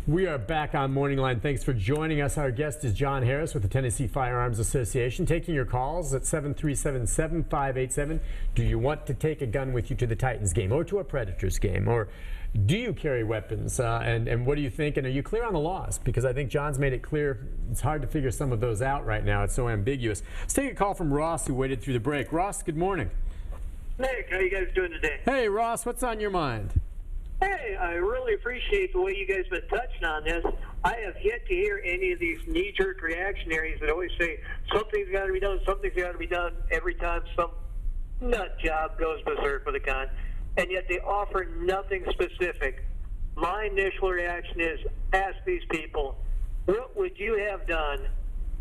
We are back on Morning Line. Thanks for joining us. Our guest is John Harris with the Tennessee Firearms Association. Taking your calls at 737-7587. Do you want to take a gun with you to the Titans game or to a Predators game? Or do you carry weapons? And what do you think? And are you clear on the laws? Because I think John's made it clear it's hard to figure some of those out right now. It's so ambiguous. Let's take a call from Ross, who waited through the break. Ross, good morning. Nick, how you guys doing today? Hey, Ross, what's on your mind? Hey, I really appreciate the way you guys have been touching on this. I have yet to hear any of these knee-jerk reactionaries that always say something's got to be done, something's got to be done every time some nut job goes berserk with a gun, and yet they offer nothing specific. My initial reaction is, ask these people, what would you have done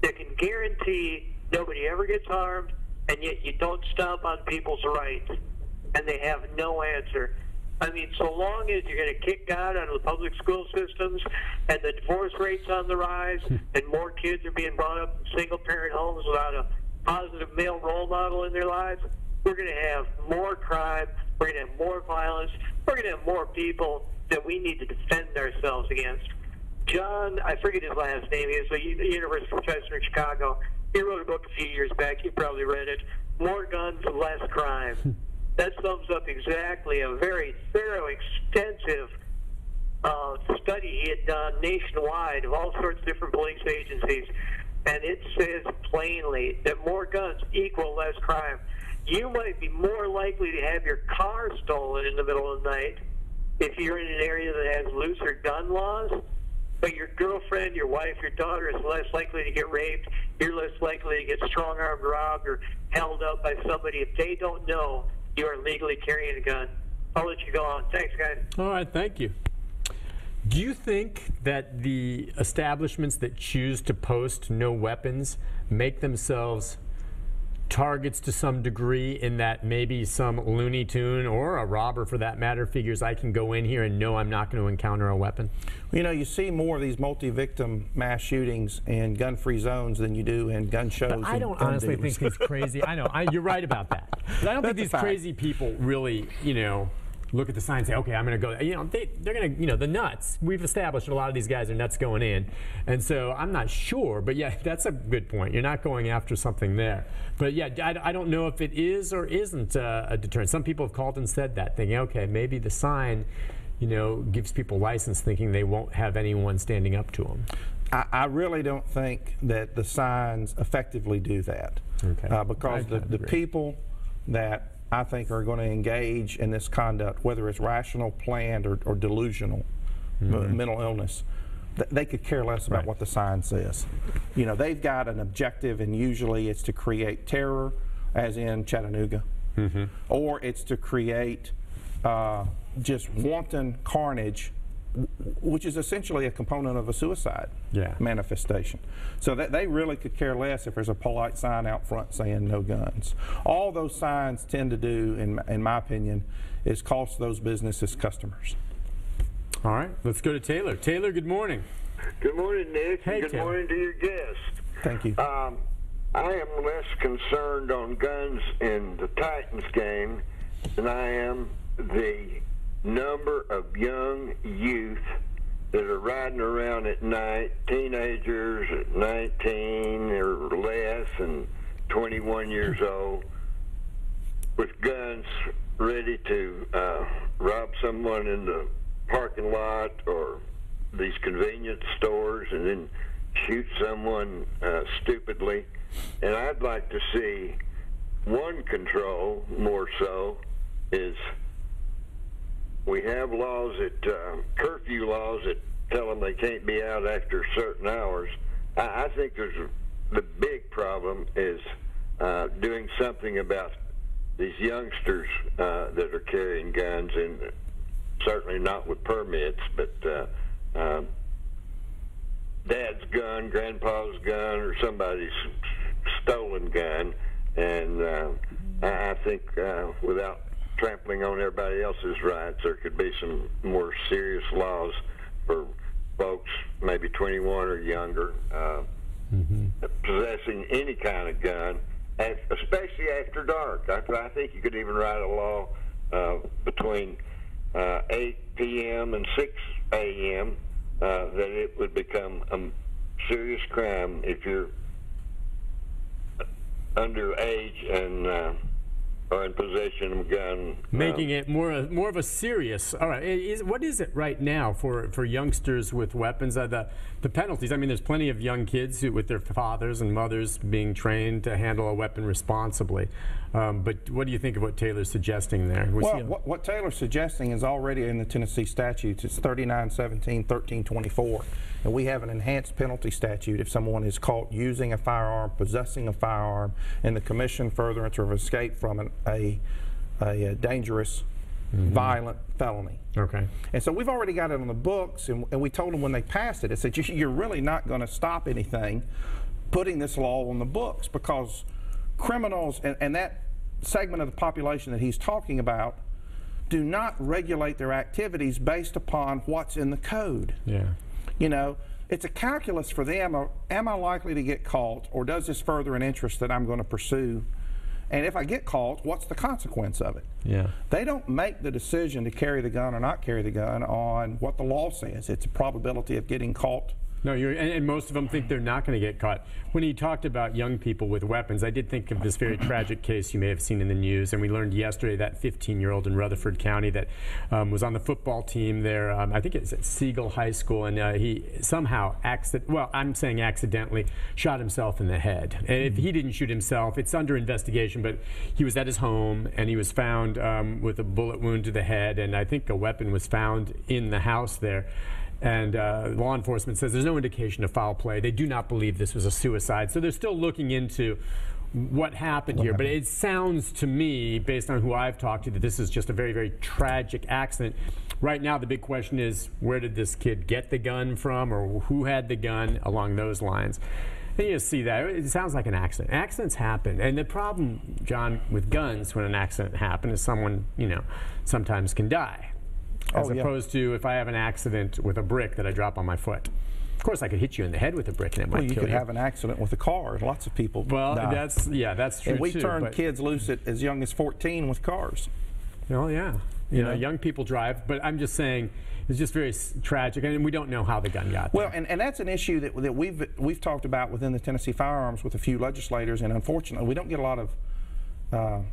that can guarantee nobody ever gets harmed, and yet you don't stomp on people's rights? And they have no answer. I mean, so long as you're going to kick God out of the public school systems and the divorce rate's on the rise and more kids are being brought up in single-parent homes without a positive male role model in their lives, we're going to have more crime, we're going to have more violence, we're going to have more people that we need to defend ourselves against. John, I forget his last name, he is a university professor in Chicago. He wrote a book a few years back, you probably read it, More Guns, Less Crime. That sums up exactly a very thorough, extensive study he had done nationwide of all sorts of different police agencies. And it says plainly that more guns equal less crime. You might be more likely to have your car stolen in the middle of the night if you're in an area that has looser gun laws, but your girlfriend, your wife, your daughter is less likely to get raped. You're less likely to get strong-armed robbed or held up by somebody if they don't know you are legally carrying a gun. I'll let you go on. Thanks, guys. All right, thank you. Do you think that the establishments that choose to post no weapons make themselves targets to some degree, in that maybe some Looney Tune or a robber for that matter figures I can go in here and know I'm not going to encounter a weapon? You know, you see more of these multi-victim mass shootings in gun-free zones than you do in gun shows. But I don't honestly think these crazy, I know, you're right about that. But I don't think these crazy people really, you know, look at the sign and say, okay, I'm going to go. You know, they're going to, you know, the nuts. We've established a lot of these guys are nuts going in. And so I'm not sure. But, yeah, that's a good point. You're not going after something there. But, yeah, I don't know if it is or isn't a deterrent. Some people have called and said that, thinking, okay, maybe the sign, you know, gives people license, thinking they won't have anyone standing up to them. I really don't think that the signs effectively do that. Okay. Because the people that I think are going to engage in this conduct, whether it's rational, planned, or delusional, mental illness, they could care less about what the sign says. You know, they've got an objective, and usually it's to create terror, as in Chattanooga, or it's to create just wanton carnage, which is essentially a component of a suicide manifestation. So that they really could care less if there's a polite sign out front saying no guns. All those signs tend to do, in my opinion, is cost those businesses customers. All right, let's go to Taylor. Taylor, good morning. Good morning, Nick. Hey, good Taylor. morning to your guest. Thank you. I am less concerned on guns in the Titans game than I am the number of young youth that are riding around at night, teenagers at 19 or less and 21 years old, with guns ready to rob someone in the parking lot or these convenience stores and then shoot someone stupidly. And I'd like to see one control more so is we have laws that, curfew laws that tell them they can't be out after certain hours. I think the big problem is doing something about these youngsters that are carrying guns, and certainly not with permits, but dad's gun, grandpa's gun, or somebody's stolen gun. And I think without trampling on everybody else's rights, there could be some more serious laws for folks maybe 21 or younger possessing any kind of gun, especially after dark. I think you could even write a law between 8 p.m. and 6 a.m. that it would become a serious crime if you're underage and or in possession of a gun. Making it more of a serious. All right, what is it right now for youngsters with weapons? The penalties. I mean, there's plenty of young kids with their fathers and mothers being trained to handle a weapon responsibly. But what do you think of what Taylor's suggesting there? Well, what Taylor's suggesting is already in the Tennessee statutes. It's 3917, 1324. And we have an enhanced penalty statute if someone is caught using a firearm, possessing a firearm, in the commission, furtherance, or escape from a dangerous, violent felony. Okay. And so we've already got it on the books, and we told them when they passed it, it said you're really not going to stop anything putting this law on the books, because criminals and that segment of the population that he's talking about do not regulate their activities based upon what's in the code. Yeah. You know, it's a calculus for them. Am I likely to get caught, or does this further an interest that I'm going to pursue? And if I get caught, what's the consequence of it? Yeah. They don't make the decision to carry the gun or not carry the gun on what the law says. It's a probability of getting caught. No, and most of them think they're not going to get caught. When he talked about young people with weapons, I did think of this very tragic case you may have seen in the news, and we learned yesterday that 15-year-old in Rutherford County that was on the football team there. I think it's at Siegel High School, and he somehow accidentally shot himself in the head. And if he didn't shoot himself, it's under investigation, but he was at his home, and he was found with a bullet wound to the head, and I think a weapon was found in the house there. And law enforcement says there's no indication of foul play. They do not believe this was a suicide. So they're still looking into what happened here. But it sounds to me, based on who I've talked to, that this is just a very, very tragic accident. Right now, the big question is, where did this kid get the gun from, or who had the gun, along those lines. And you see that. It sounds like an accident. Accidents happen. And the problem, John, with guns when an accident happens is someone, sometimes can die. As opposed to if I have an accident with a brick that I drop on my foot. Of course, I could hit you in the head with a brick and it might kill you. You could have an accident with a car. Lots of people die. That's true. And we too, turn kids loose at as young as 14 with cars. Oh, yeah. Young people drive. But I'm just saying, it's just very tragic, and we don't know how the gun got there. Well, and that's an issue that we've talked about within the Tennessee Firearms with a few legislators, and unfortunately, we don't get a lot of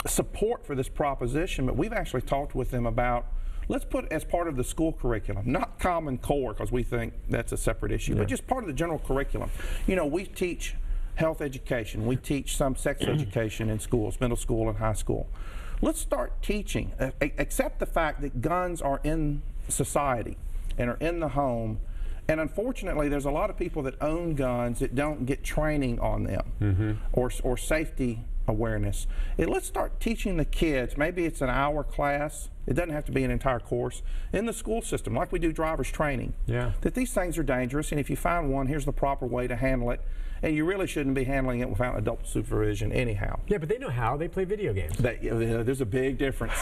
support for this proposition, but we've actually talked with them about, let's put it as part of the school curriculum, not Common Core, because we think that's a separate issue, but just part of the general curriculum. We teach health education. We teach some sex education in schools, middle school and high school. Let's start teaching, accept the fact that guns are in society and are in the home, and unfortunately there's a lot of people that own guns that don't get training on them or safety awareness. Let's start teaching the kids, maybe it's an hour class, it doesn't have to be an entire course, in the school system, like we do driver's training, that these things are dangerous, and if you find one, here's the proper way to handle it. And you really shouldn't be handling it without adult supervision anyhow. Yeah, but they know how. They play video games. There's a big difference.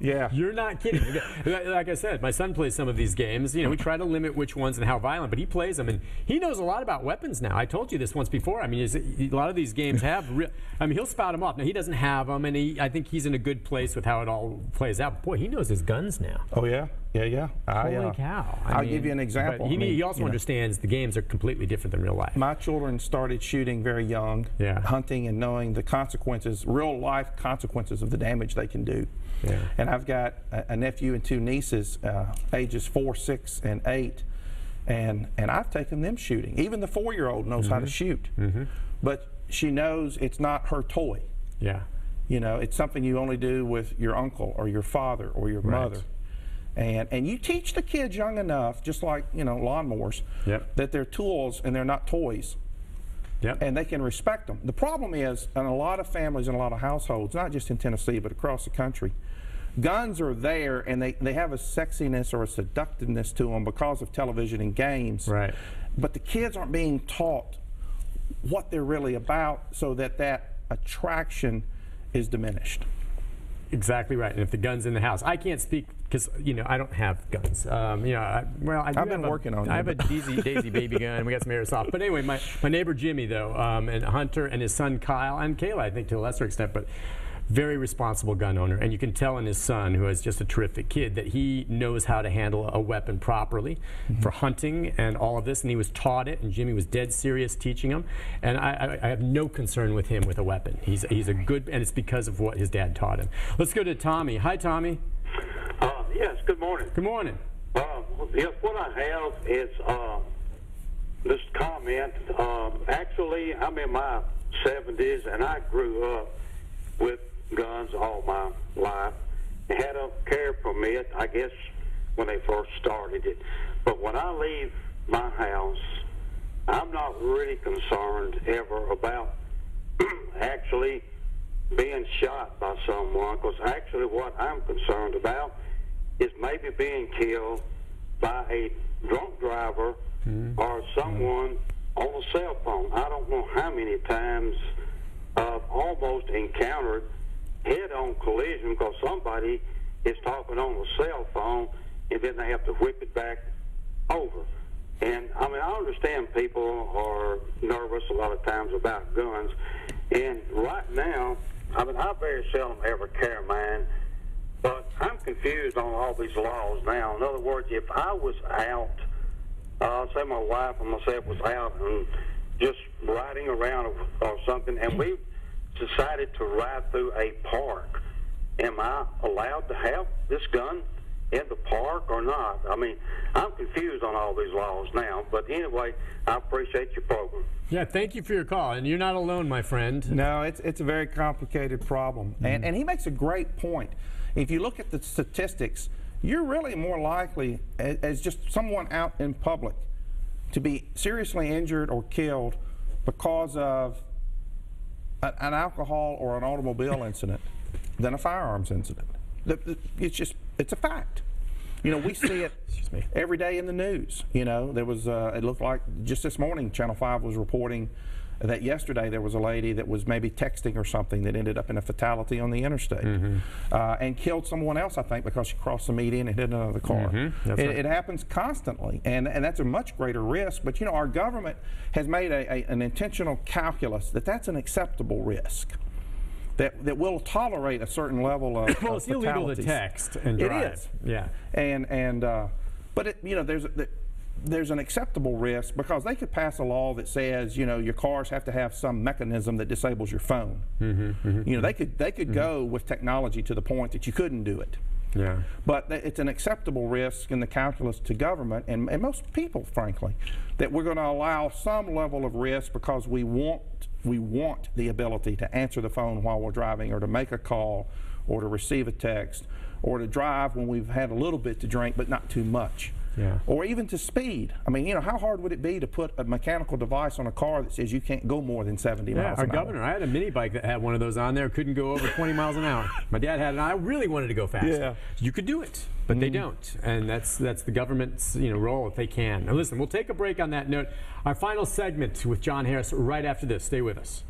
Yeah. You're not kidding. Like I said, my son plays some of these games. We try to limit which ones and how violent, but he plays them, and he knows a lot about weapons now. I told you this once before. I mean, a lot of these games have he'll spout them off. Now, he doesn't have them, and I think he's in a good place with how it all plays out. Boy, he knows his guns now. Oh, yeah? Yeah. Holy cow. I'll give you an example. But he also understands the games are completely different than real life. My children started shooting very young, hunting and knowing the consequences, real life consequences of the damage they can do. Yeah. And I've got a nephew and two nieces, ages 4, 6, and 8, and I've taken them shooting. Even the 4-year-old knows how to shoot, but she knows it's not her toy. Yeah. It's something you only do with your uncle or your father or your mother. And you teach the kids young enough, just like lawnmowers, that they're tools and they're not toys. And they can respect them. The problem is, in a lot of families and a lot of households, not just in Tennessee but across the country, guns are there and they have a sexiness or a seductiveness to them because of television and games. Right. But the kids aren't being taught what they're really about, so that attraction is diminished. Exactly right. And if the gun's in the house, I can't speak because I don't have guns. I've been working on it. I have a Daisy baby gun. We got some airsoft. But anyway, my neighbor Jimmy though, and Hunter and his son Kyle and Kayla, I think to a lesser extent, but very responsible gun owner, and you can tell in his son, who is just a terrific kid, that he knows how to handle a weapon properly for hunting and all of this, and he was taught it, and Jimmy was dead serious teaching him, and I have no concern with him with a weapon. He's a good, and it's because of what his dad taught him. Let's go to Tommy. Hi, Tommy. Yes, good morning. Good morning. Yes, what I have is this comment. Actually, I'm in my 70s, and I grew up with guns all my life. I had a carry permit, I guess, when they first started it. But when I leave my house, I'm not really concerned ever about actually being shot by someone, because actually what I'm concerned about is maybe being killed by a drunk driver or someone on a cell phone. I don't know how many times I've almost encountered head-on collision because somebody is talking on a cell phone and then they have to whip it back over. And, I mean, I understand people are nervous a lot of times about guns. And right now, I mean, I very seldom ever carry mine, but I'm confused on all these laws now. In other words, if I was out, say my wife and myself was out and just riding around or something, and we decided to ride through a park, am I allowed to have this gun in the park or not? I mean, I'm confused on all these laws now. But anyway, I appreciate your program. Yeah, thank you for your call. And you're not alone, my friend. No, it's a very complicated problem. And he makes a great point. If you look at the statistics, you're really more likely, as just someone out in public, to be seriously injured or killed because of an alcohol or an automobile incident than a firearms incident. It's a fact. You know, we see it every day in the news. You know, there was, it looked like just this morning, Channel 5 was reporting that yesterday there was a lady that was maybe texting or something that ended up in a fatality on the interstate and killed someone else, I think, because she crossed the median and hit another car. It happens constantly, and that's a much greater risk. But, you know, our government has made an intentional calculus that that's an acceptable risk. That will tolerate a certain level of well, it's illegal to text and drive. It is. Yeah. But it, you know, there's an acceptable risk because they could pass a law that says, you know, your cars have to have some mechanism that disables your phone. You know, they could go with technology to the point that you couldn't do it. Yeah. But it's an acceptable risk in the calculus to government and most people, frankly, that we're going to allow some level of risk because we want the ability to answer the phone while we're driving, or to make a call, or to receive a text, or to drive when we've had a little bit to drink but not too much. Yeah. Or even to speed. I mean, you know, how hard would it be to put a mechanical device on a car that says you can't go more than 70 miles an hour? Our governor, I had a mini bike that had one of those on there, couldn't go over 20 miles an hour. My dad had it, and I really wanted to go fast. Yeah. You could do it, but they don't, and that's the government's role if they can. Now listen, we'll take a break on that note. Our final segment with John Harris right after this. Stay with us.